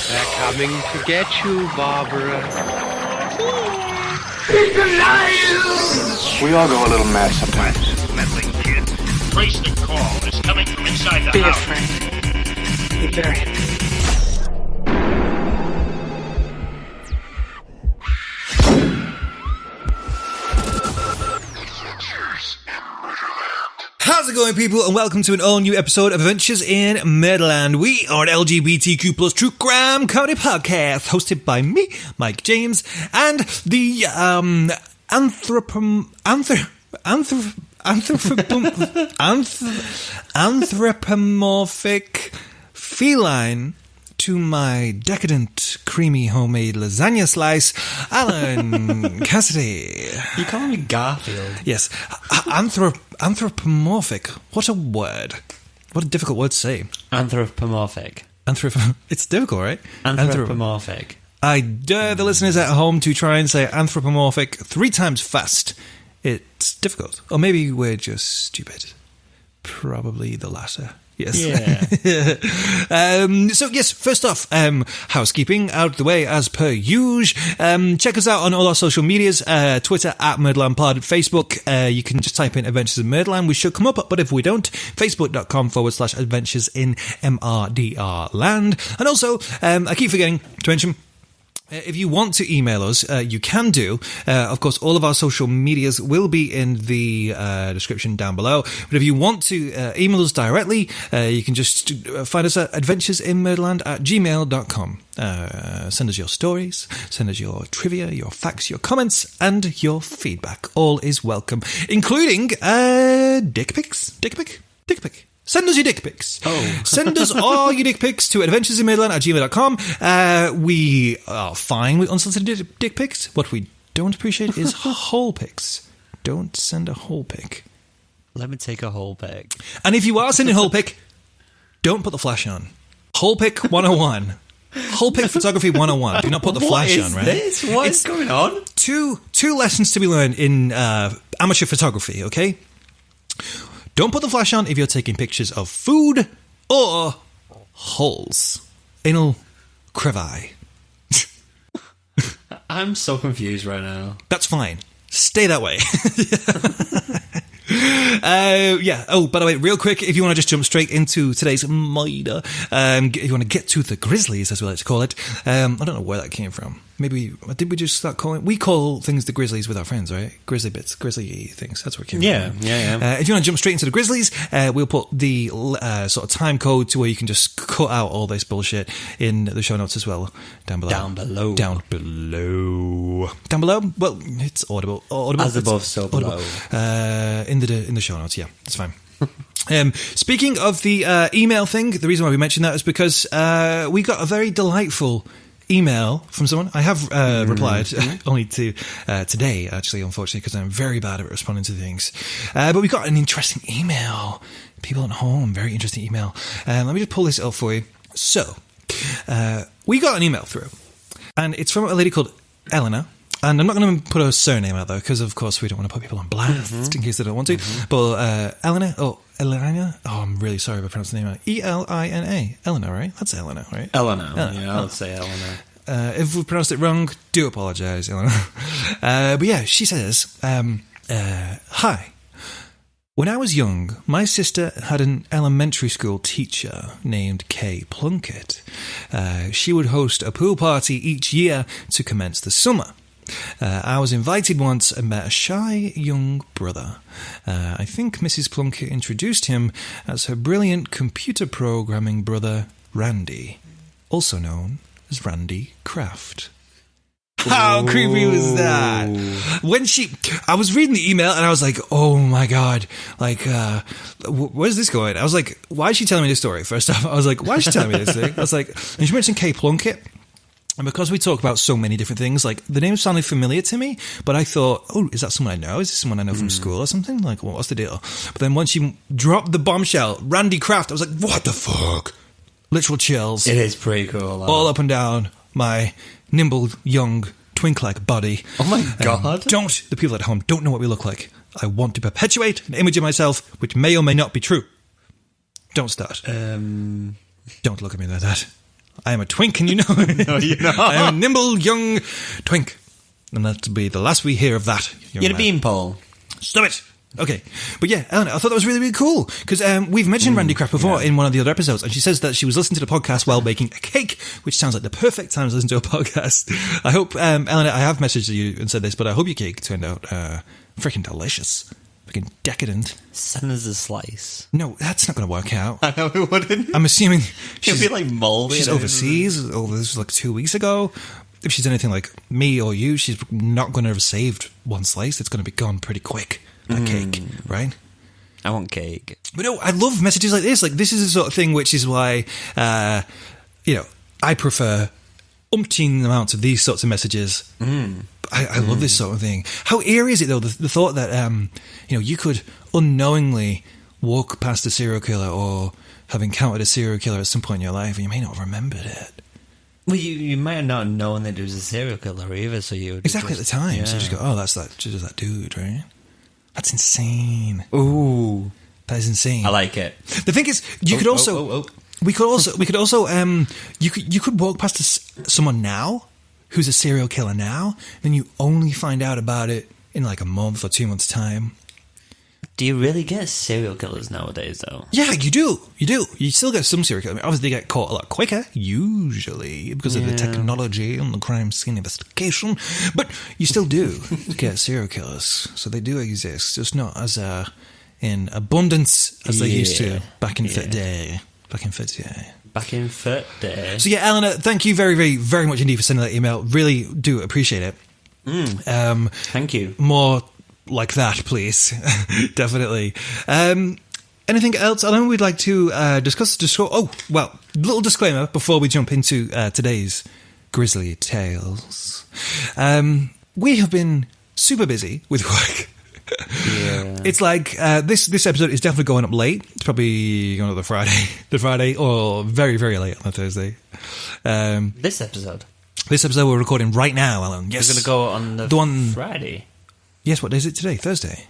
They're coming to get you, Barbara. It's alive! We all go a little mad sometimes. Meddling kid. Trace the call. It's coming from inside the Be house. afraid. Be very. How's it going, people, and welcome to an all-new episode of Adventures in Murderland. We are an LGBTQ plus true crime comedy podcast hosted by me, Mike James, and the anthropomorphic feline to my decadent, creamy, homemade lasagna slice, Alan Cassidy. You call me Garfield? Yes. Anthropomorphic. What a word. What a difficult word to say. Anthropomorphic. It's difficult, right? Anthropomorphic. I dare the listeners at home to try and say anthropomorphic 3 times fast. It's difficult. Or maybe we're just stupid. Probably the latter. Yes. Yeah. So, yes, first off, housekeeping out of the way as per usual. Check us out on all our social medias, Twitter at Murderland, Facebook. You can just type in Adventures in Murderland. We should come up, but if we don't, facebook.com/Adventures in MRDR Land. And also, I keep forgetting to mention, if you want to email us, you can do. Of course, all of our social medias will be in the description down below. But if you want to email us directly, you can just find us at adventuresinmurderland@gmail.com. Send us your stories, send us your trivia, your facts, your comments, and your feedback. All is welcome, including dick pics. Dick pic? Send us your dick pics. Oh. Send us all your dick pics to adventuresinmurderland@gmail.com. We are fine with unsolicited dick pics. What we don't appreciate is whole pics. Don't send a whole pic. Let me take a whole pic. And if you are sending a whole pic, don't put the flash on. Whole pic 101. Whole pic photography 101. Do not put the flash on, right? What is going on? Two lessons to be learned in amateur photography, okay? Don't put the flash on if you're taking pictures of food or holes. Anal crevae. I'm so confused right now. That's fine. Stay that way. Yeah. Oh, by the way, real quick, if you want to just jump straight into today's murder, if you want to get to the Grizzlies, as we like to call it, I don't know where that came from. Maybe, did we just start calling... We call things the Grizzlies with our friends, right? Grizzly bits, grizzly things. That's where it came from. Yeah. If you want to jump straight into the Grizzlies, we'll put the sort of time code to where you can just cut out all this bullshit in the show notes as well. Down below. Down below? Well, it's audible. As above, so below. In the show notes, yeah. It's fine. Speaking of the email thing, the reason why we mentioned that is because we got a very delightful email from someone. I have replied only to today, actually, unfortunately, because I'm very bad at responding to things. But we got an interesting email. People at home, very interesting email. Let me just pull this up for you. So, we got an email through, and it's from a lady called Eleanor. And I'm not going to put her surname out, though, because, of course, we don't want to put people on blast in case they don't want to. But Eleanor, Elena? Oh, I'm really sorry if I pronounced the name out. Elina. Eleanor, right? That's Eleanor, right? Eleanor. Yeah, I'll say Eleanor. If we pronounced it wrong, do apologise, Eleanor. But yeah, she says, Hi. When I was young, my sister had an elementary school teacher named Kay Plunkett. She would host a pool party each year to commence the summer. I was invited once and met a shy young brother. I think Mrs. Plunkett introduced him as her brilliant computer programming brother, Randy, also known as Randy Kraft. How creepy was that? I was reading the email and I was like, oh my God, like, where's this going? I was like, why is she telling me this story? First off, I was like, why is she telling me this thing? I was like, and she mentioned Kay Plunkett. And because we talk about so many different things, like, the name sounded familiar to me, but I thought, oh, is that someone I know? Is this someone I know from school or something? Like, what's the deal? But then once you dropped the bombshell, Randy Kraft, I was like, what the fuck? Literal chills. It is pretty cool. All up and down my nimble, young, twink-like body. Oh my God. The people at home don't know what we look like. I want to perpetuate an image of myself, which may or may not be true. Don't start. Don't look at me like that. I am a twink, and you know it. No, you're not. I am a nimble young twink. And that'll be the last we hear of that. You're a beanpole. Stop it. Okay. But yeah, Eleanor, I thought that was really, really cool. Because we've mentioned Randy Kraft before in one of the other episodes, and she says that she was listening to the podcast while baking a cake, which sounds like the perfect time to listen to a podcast. I hope, Eleanor, I have messaged you and said this, but I hope your cake turned out freaking delicious. Freaking decadent. Send us a slice. No, that's not going to work out. I know it wouldn't. I'm assuming It'd be like moldy. she's overseas. Oh, this was like 2 weeks ago. If she's anything like me or you, she's not going to have saved one slice. It's going to be gone pretty quick. That cake, right? I want cake. But no, I love messages like this. Like, this is the sort of thing which is why, I prefer umpteen amounts of these sorts of messages. I love this sort of thing. How eerie is it, though, the thought that, you could unknowingly walk past a serial killer or have encountered a serial killer at some point in your life and you may not have remembered it. Well, you might have not known that it was a serial killer either, so you would exactly at the time. Yeah. So you just go, oh, that's just that dude, right? That's insane. Ooh, that is insane. I like it. The thing is, you could also, we could also, you could walk past someone now who's a serial killer now, then you only find out about it in like a month or 2 months' time. Do you really get serial killers nowadays, though? Yeah, you do. You still get some serial killers. I mean, obviously, they get caught a lot quicker, usually, because of the technology and the crime scene investigation. But you still do get serial killers. So they do exist, just not as in abundance as they used to back in fit day. So yeah, Eleanor, thank you very, very, very much indeed for sending that email. Really do appreciate it. Thank you. More like that, please. Definitely. Anything else, Alan, we'd like to discuss? Little disclaimer before we jump into today's grisly tales. We have been super busy with work. Yeah. It's like this episode is definitely going up late. It's probably going up the Friday, or very, very late on a Thursday. This episode we're recording right now, Alan. Yes, we're going to go on the one Friday. Yes, what day is it today? Thursday.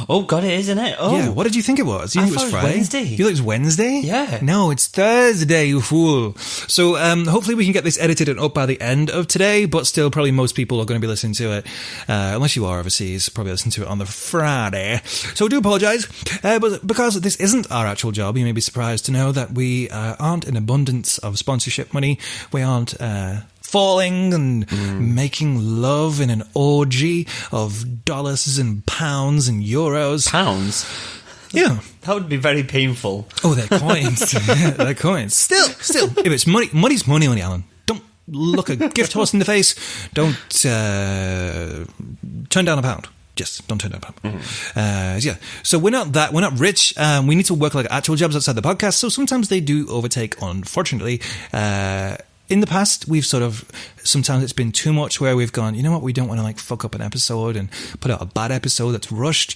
Oh, God, it is, isn't it? Oh. Yeah, what did you think it was? You think it was Friday? Wednesday. You thought it was Wednesday? Yeah. No, it's Thursday, you fool. So hopefully we can get this edited and up by the end of today, but still probably most people are going to be listening to it, unless you are overseas, probably listen to it on the Friday. So I do apologise, but because this isn't our actual job, you may be surprised to know that we aren't in abundance of sponsorship money. We aren't falling and making love in an orgy of dollars and pounds and euros. Pounds? Yeah. That would be very painful. Oh, they're coins. They're coins. Still, if it's money, money's money, Alan. Don't look a gift horse in the face. Don't turn down a pound. Just don't turn down a pound. Yeah. So we're not rich. We need to work like actual jobs outside the podcast. So sometimes they do overtake, unfortunately. In the past, sometimes it's been too much where we've gone, you know what, we don't want to fuck up an episode and put out a bad episode that's rushed.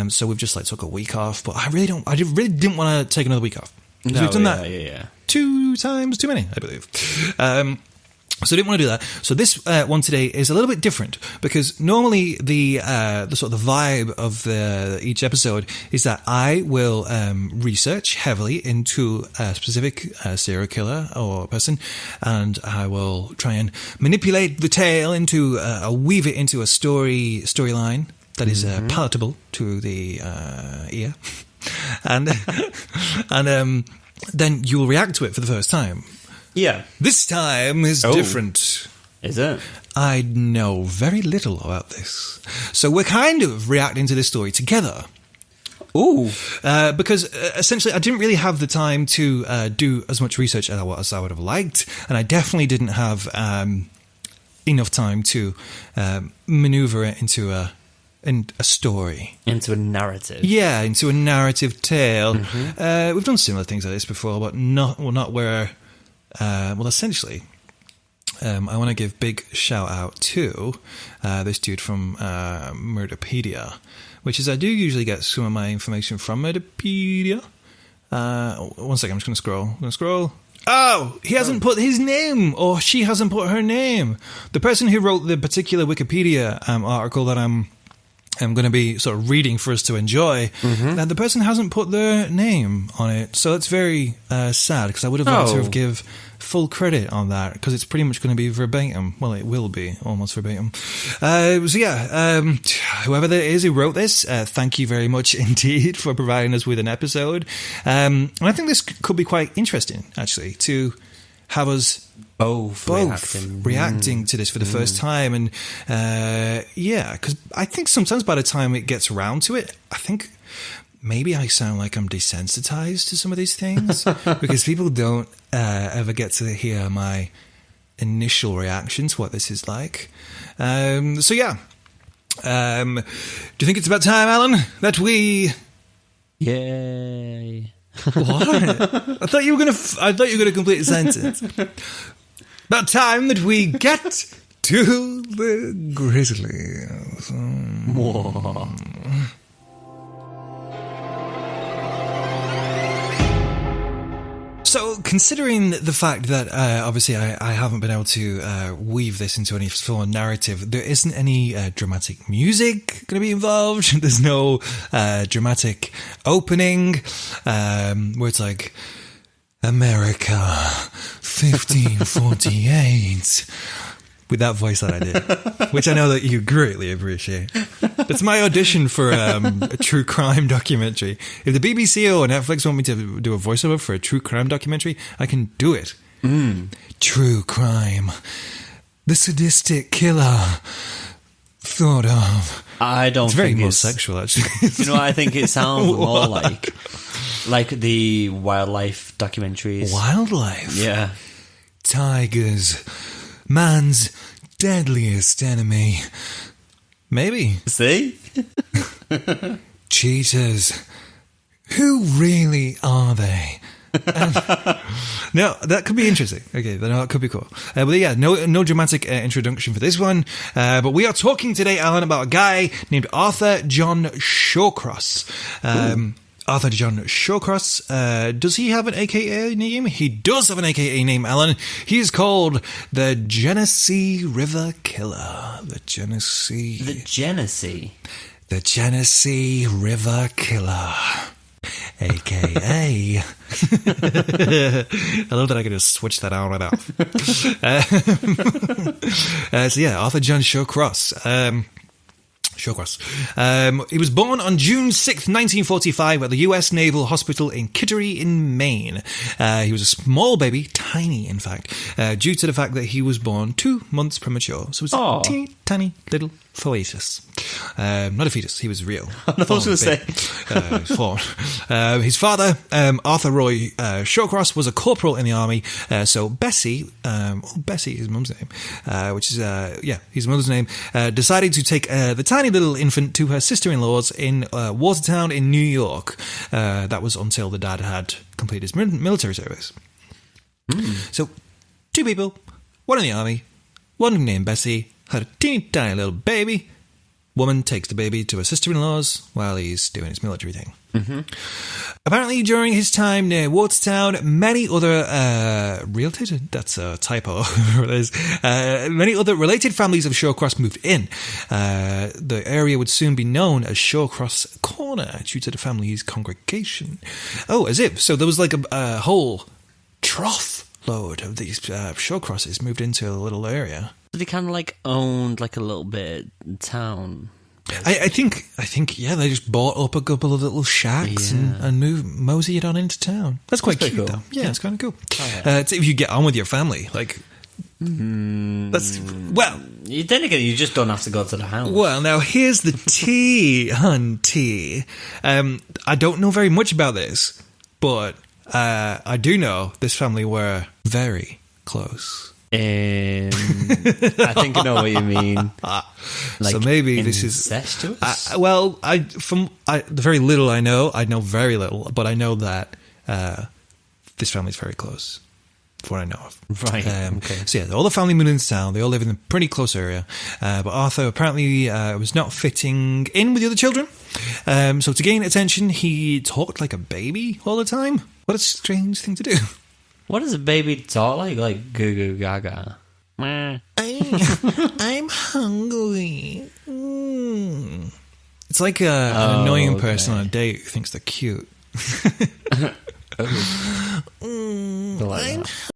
So we've just took a week off, but I really didn't want to take another week off. Because we've done that 2 times too many, I believe. So I didn't want to do that. So this one today is a little bit different because normally the sort of the vibe of each episode is that I will research heavily into a specific serial killer or person, and I will try and manipulate the tale into weave it into a storyline that is palatable to the ear, and then you will react to it for the first time. Yeah. This time is different. Is it? I know very little about this. So we're kind of reacting to this story together. Ooh. Because essentially I didn't really have the time to do as much research as I would have liked. And I definitely didn't have enough time to maneuver it into a story. Into a narrative. Yeah, into a narrative tale. We've done similar things like this before, but not where... essentially, I want to give big shout out to this dude from Murderpedia, which is I do usually get some of my information from Murderpedia. 1 second, I'm just going to scroll. Oh, he hasn't put his name, or she hasn't put her name. The person who wrote the particular Wikipedia article that I'm I'm going to be sort of reading for us to enjoy. And the person hasn't put their name on it, so it's very sad, because I would have liked to have give full credit on that, because it's pretty much going to be verbatim. Well, it will be almost verbatim. Whoever there is who wrote this, thank you very much indeed for providing us with an episode. And I think this could be quite interesting, actually, to have us both reacting to this for the first time. And because I think sometimes by the time it gets around to it, I think maybe I sound like I'm desensitized to some of these things because people don't ever get to hear my initial reaction to what this is like. Do you think it's about time, Alan, that we... Yay. What? I thought you were gonna complete a sentence. About time that we get to the Grizzlies. So, considering the fact that obviously I haven't been able to weave this into any full narrative, there isn't any dramatic music going to be involved. There's no dramatic opening where it's like, America, 1548. With that voice that I did, which I know that you greatly appreciate. It's my audition for a true crime documentary. If the BBC or Netflix want me to do a voiceover for a true crime documentary, I can do it. True crime. The sadistic killer thought of. I don't it's very think more it's sexual, actually. You know, I think it sounds more like the wildlife documentaries. Wildlife? Yeah. Tigers. Man's deadliest enemy. Maybe. See? Cheetahs. Who really are they? No, that could be interesting. Okay, that could be cool. But yeah, no dramatic introduction for this one. But we are talking today, Alan, about a guy named Arthur John Shawcross. Arthur John Shawcross. Does he have an AKA name? He does have an AKA name, Alan. He is called the Genesse River Killer. The Genesse River Killer. AKA. I love that I can just switch that on and off. Arthur John Shawcross. He was born on June 6th, 1945 at the US Naval Hospital in Kittery in Maine. He was a small baby, tiny in fact, due to the fact that he was born 2 months premature. So it was a teeny tiny little fetus. Not a fetus, he was real. I was going to say. His father, Arthur Roy Shawcross, was a corporal in the army. So Bessie, Bessie, his mum's name, which is, his mother's name, decided to take the tiny little infant to her sister-in-law's in Watertown in New York. That was until the dad had completed his military service. So, 2 people, one in the army, one named Bessie, had a teeny tiny little baby. Woman takes the baby to her sister-in-law's while he's doing his military thing. Apparently, during his time near Watertown, many other that's a typo. Many other related families of Shawcross moved in. The area would soon be known as Shawcross Corner due to the family's congregation. Oh, as if. So there was like a whole trough load of these Shawcrosses moved into a little area. So they kind of like owned like a little bit of town. I think, they just bought up a couple of little shacks and mosey it on into town. That's quite cute, cool. Though. Yeah, it's kind of cool. Oh, yeah. If you get on with your family, like, that's, well... Then again, you just don't have to go to the house. Well, now, here's the tea, hunty. I don't know very much about this, but I do know this family were very close. I think I know what you mean. Like so maybe this is incestuous. The very little I know very little, but I know that this family's very close. For what I know of, right? Okay. So yeah, all the family moved into town. They all live in a pretty close area, but Arthur apparently was not fitting in with the other children. So to gain attention, he talked like a baby all the time. What a strange thing to do. What does a baby talk like? Like goo goo gaga. I'm hungry. It's like an annoying person okay. on a date who thinks they're cute. I like that.